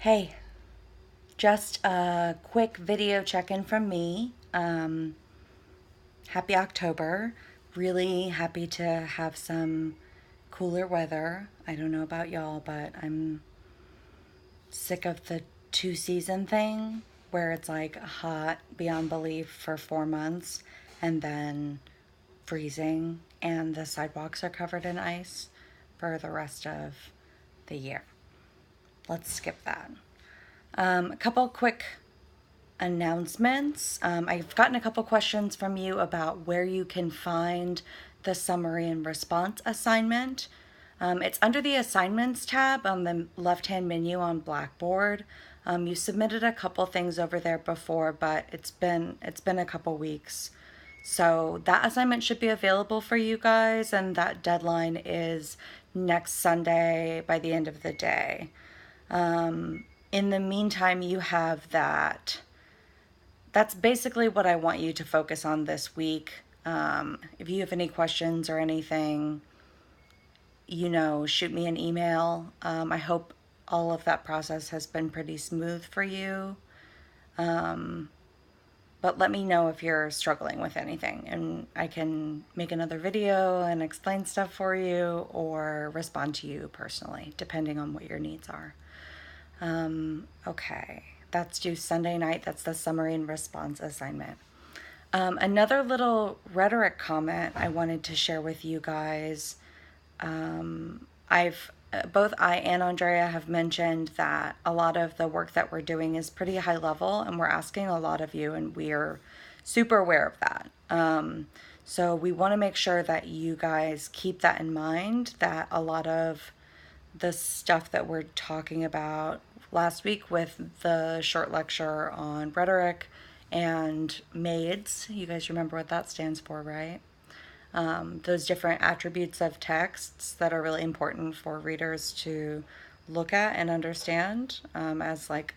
Hey, just a quick video check-in from me. Happy October. Really happy to have some cooler weather. I don't know about y'all, but I'm sick of the two season thing where it's like hot beyond belief for 4 months and then freezing and the sidewalks are covered in ice for the rest of the year. Let's skip that. A couple quick announcements. I've gotten a couple questions from you about where you can find the summary and response assignment. It's under the assignments tab on the left-hand menu on Blackboard. You submitted a couple things over there before, but it's been a couple weeks. So that assignment should be available for you guys, and that deadline is next Sunday by the end of the day. In the meantime, you have that. That's basically what I want you to focus on this week. If you have any questions or anything, shoot me an email. I hope all of that process has been pretty smooth for you. But let me know if you're struggling with anything, and I can make another video and explain stuff for you or respond to you personally, depending on what your needs are. Okay, that's due Sunday night. That's the summary and response assignment. Another little rhetoric comment I wanted to share with you guys. Both I and Andrea have mentioned that a lot of the work that we're doing is pretty high level, and we're asking a lot of you, and we're super aware of that. So we want to make sure that you guys keep that in mind, that a lot of the stuff that we're talking about last week with the short lecture on rhetoric and maids, you guys remember what that stands for, right? Those different attributes of texts that are really important for readers to look at and understand as like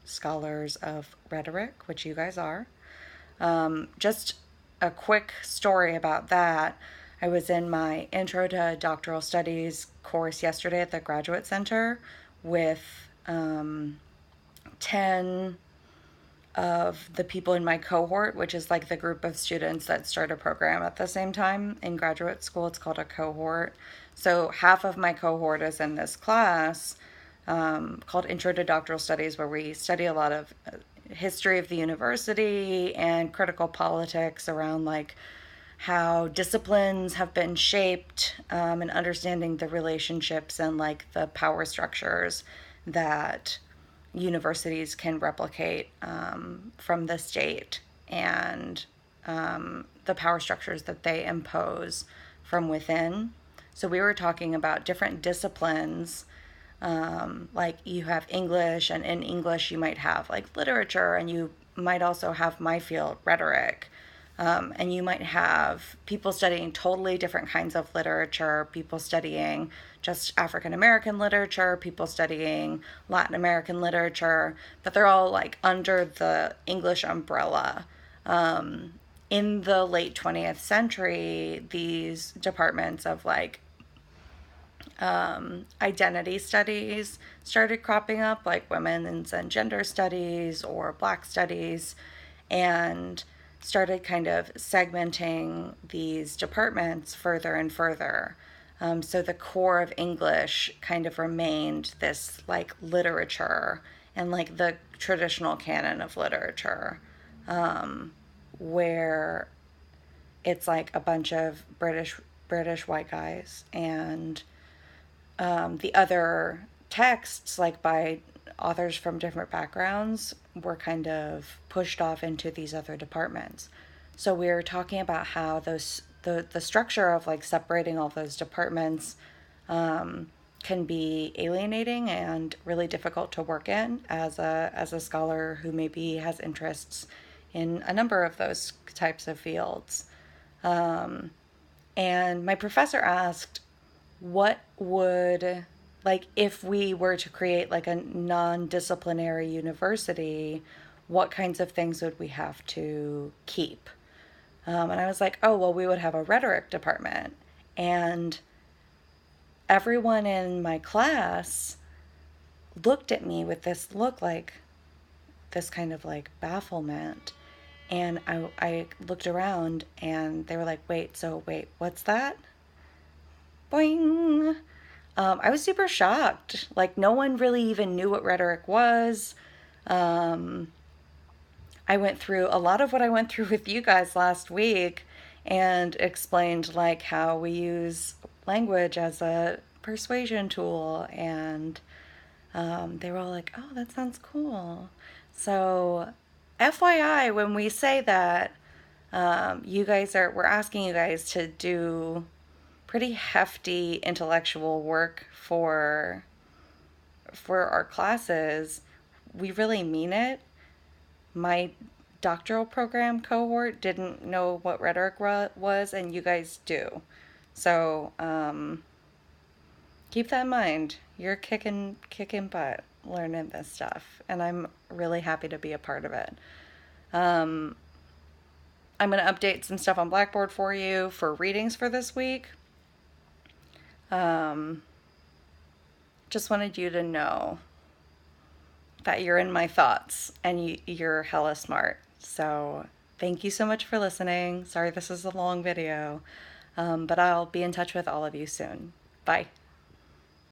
scholars of rhetoric, which you guys are. Just a quick story about that. I was in my Intro to Doctoral Studies course yesterday at the Graduate Center with 10 of the people in my cohort, which is like the group of students that start a program at the same time in graduate school. It's called a cohort. So half of my cohort is in this class called Intro to Doctoral Studies, where we study a lot of history of the university and critical politics around like how disciplines have been shaped, and understanding the relationships and like the power structures that universities can replicate from the state, and the power structures that they impose from within. So we were talking about different disciplines, like you have English, and in English you might have like literature, and you might also have my field, rhetoric. And you might have people studying totally different kinds of literature, people studying just African American literature, people studying Latin American literature, but they're all like under the English umbrella. In the late 20th century, these departments of like identity studies started cropping up, like women's and gender studies or Black studies, and started kind of segmenting these departments further and further. So the core of English kind of remained this like literature and like the traditional canon of literature, where it's like a bunch of British white guys, and the other texts, like by authors from different backgrounds, were kind of pushed off into these other departments. So we were talking about how the structure of like separating all those departments can be alienating and really difficult to work in as a scholar who maybe has interests in a number of those types of fields. And my professor asked, what would, like, if we were to create like a non-disciplinary university, what kinds of things would we have to keep? And I was like, oh, well, we would have a rhetoric department. And everyone in my class looked at me with this look, like this kind of like bafflement. And I looked around and they were like, wait, what's that? Boing. I was super shocked. Like, no one really even knew what rhetoric was. Um, I went through a lot of what I went through with you guys last week and explained like how we use language as a persuasion tool. And they were all like, oh, that sounds cool. So, FYI, when we say that, we're asking you guys to do pretty hefty intellectual work for our classes. We really mean it. My doctoral program cohort didn't know what rhetoric was, and you guys do. So keep that in mind. You're kicking butt learning this stuff, and I'm really happy to be a part of it. Um, I'm going to update some stuff on Blackboard for you for readings for this week. Um, just wanted you to know that you're in my thoughts and you're hella smart. So thank you so much for listening. Sorry this is a long video, but I'll be in touch with all of you soon. Bye.